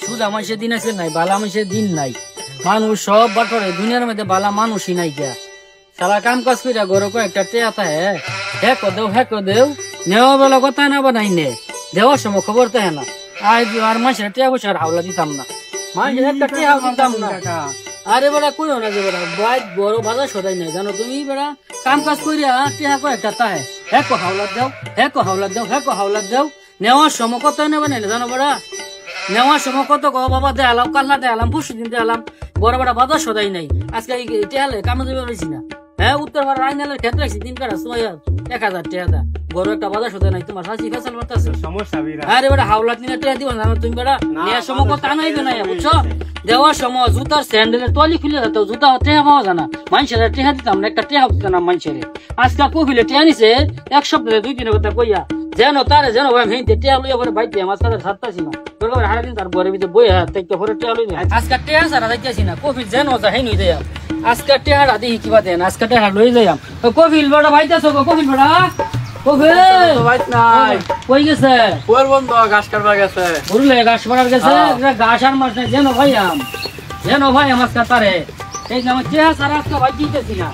সুদা মানুষের দিন আছে নাই, বালা মানুষের দিন নাই। মানুষ সব বাটরে দুনিয়ার মধ্যে বালা মানুষই নাই গিয়া। সারা কাম কাজ কইরা গরো একটা টেয়াতা হ্যাঁ দেও নেওয়া বেলা কথা না বা নাই নে দেওয়ার সময় খবর তো হ্যাঁ না। আর মানুষের টেয়া বসে আর হাওলা দিতাম না, মানুষের একটা টেয়া দিতাম না। আরে বেড়া কইও না যে বেড়া বাইক বড় বাজার সদাই নাই জানো তুমি। বেড়া কাম কাজ কইরা টেয়া একটা তাহে হ্যাঁ হাওলাত দাও নেওয়ার সময় কত নেবে না জানো বেড়া। নেওয়ার সময় কত কো বাবা দেয়ালাম, কাল্লা দেয়ালাম, পরশু দিন দেয়ালাম, বড় বড় বাজার সদাই নাই। আজকে টেহালে কামে দেবে পেরেছি না। হ্যাঁ উত্তর পাড়া আইনালের ক্ষেত্রে রাখছি দিন কাটা 1000 টেহা বড় একটা বাজার সদাই নাই। তোমার হাসি ফেসাল মারতেছে সমস্যা। আরে বেড়া হাওলাত নিয়ে টেহা দিবা না তুমি বেড়া। নেওয়ার সময় কত আনাইবে না বুঝছো। দেওয়ার সময় জুতার স্যান্ডেলের তলি খুলে যেত, জুতা টেহা পাওয়া জানা। মানুষের টেহা দিতাম না, একটা টেহা দিতাম না মানুষের। আজকে কহিলে টেহা নিছে এক সপ্তাহে 2 দিনের কথা কইয়া যেন তারে যেন হেঁটে টেহা লইয়া পরে বাইতে আমার সাথে ছাড়তাছি না। হারাদিন তার বরে ভিতরে বই হাতে পরে টেহা লই আজকে টেহা সারা যাইতেছি না। কফিল যেন হেই নই দেয় আজকে টেহারা দেখি কিবা দেন। আজকে টেহা লই যাইম। কফিল বেড়া বাইতেছ গো, কফিল বেড়া কফিল বাইত নাই কই গেছে? কোর বন্ধ ঘাস কাটবার গেছে। বুঝলে ঘাস কাটবার গেছে। ঘাস আর মাছ নাই যেন ভাই আমার কাতারে এই আমার টেহা সারা আজকে ভাই দিতেছি না।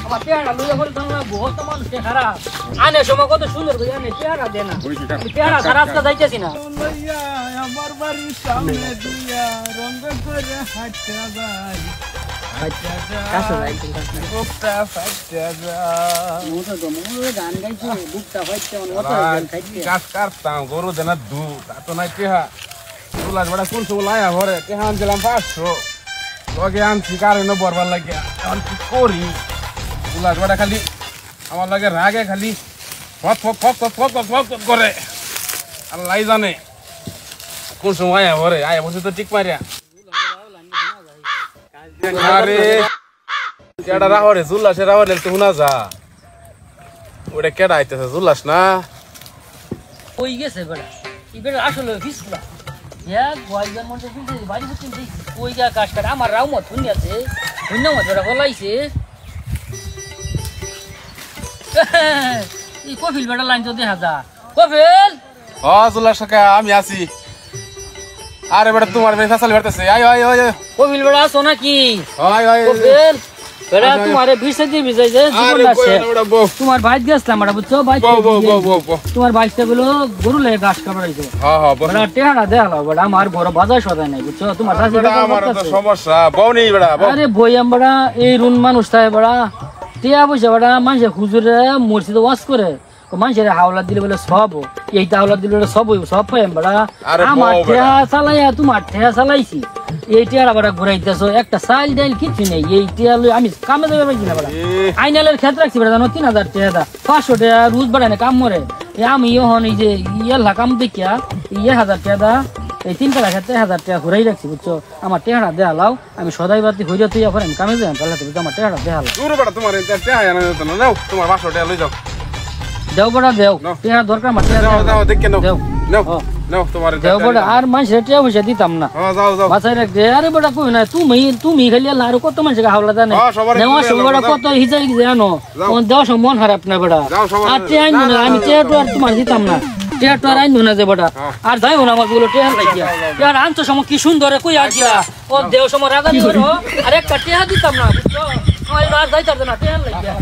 আমার টেহারা লইয়া পরে বহুত মানুষ টেহারা আনে সময় কত সুন্দর করে আনে টেহারা দেনা। টেহারা সারা আজকে যাইতেছি না। আমার বাড়ির সামনে দিয়া রঙ করে হাঁটতে যাই, গরু দেনা দুধ নাই টেহা তুলাস বেড়া কোন সব লাইয়া ভরে টেহা আনছিলাম 500 লগে আনছি কারণে বরবার লাগিয়া এখন কি করি। তুলাস বেড়া খালি আমার লাগে রাগে খালি করে আল্লাহ জানে কোন সময় আয়া ভরে আয়া বসে তো ঠিক মারিয়া। আরে কেডা রাহরে জুল্লাসে রাহরে তো হুনা যা ওটা কেডা আইতেছে জুল্লাস না কই গেছে বেড়া। এই বেড়া আসলে ফিসলা এক গোয়াইজান মধ্যে ফিসে বাড়ি বুঝতে দিই কই গা কাজ কাট আমার রাও মত শুনি আছে শূন্য মত ওরা বলাইছে। এই কফিল বেড়া লাইন তো দেখা যা কফিল। ও জুল্লাস কাকা আমি আছি। আরে বেটা তোমার ফেসাল বেরতেছে আয় আয় আয় কফিল বেড়া আছো নাকি? আয় আয় কফিল বেড়া তোমারে ভিসে দিয়ে ভিজাই যে জীবন আছে তোমার ভাই গেছলাম বেড়া বুঝছো। ভাই তোমার ভাইটা বলো গরু লে ঘাস কাটাইছে। হ্যাঁ হ্যাঁ বেড়া টেহারা দেখালো বেড়া আমার বড় বাজার সদাই নাই বুঝছো। তোমার শাশি আমার তো সমস্যা বউ নেই বেড়া। আরে বইয়াম বেড়া এই রুন মানুষ থাকে বেড়া টিয়া পয়সা বেড়া মানুষের হুজুরে মসজিদে ওয়াজ করে মানুষের হাওলা দিলে বলে সব এইটা হাওলা দিলে সব পাইম বেড়া। আমার ঠেয়া চালাইয়া তোমার ঠেয়া চালাইছি এই টিয়ারা বেড়া ঘুরাইতেছো একটা চাল ডাইল কিছু নেই। এই টিয়া লই আমি কামে দেবে পাইছি না বেড়া। আইনালের ক্ষেত্রে রাখছি বেড়া জানো 3000 টাকা 500 টাকা রোজ বেড়া না কাম মরে। আমি এখন এই যে ইয়েলা কাম দেখিয়া 1000 টাকা এই 3 টাকা ক্ষেত্রে 1000 টাকা ঘুরাই রাখছি বুঝছো। আমার টেহারা দেয়া লাও আমি সদাই বাতি হইয়া তুই এখন কামে যাই তাহলে বুঝছো আমার টেহারা দেয়া লাও। তোমার তোমার 500 টাকা লই যাও দেও বড়া দেও টেহারা দরকার আমার দাও দেখে নাও নাও নাও তোমার দেও বড়া আর মানুষ টেয়া পয়সা দিতাম না। যাও যাও বাসাই রাখ দে। আরে বড়া কই না তুমি খালি আল্লাহ আর কত মানুষ হাওলা জানে নেওয়া সব বড়া কত হিজাই জানো দেওয়া সব মন খারাপ না বড়া। আর টেয়া না আমি টেয়া তো আর তোমার দিতাম না। টেয়া তো আর আইন না যে বড়া আর যাইও না আমার বলো টেয়া লাগিয়া টেয়ার আনতো সময় কি সুন্দর কই আছিলা ও দেও সময় রাগা দিও আর একটা টেয়া দিতাম না বুঝছো। আর যাইতার না টেয়া লাগিয়া।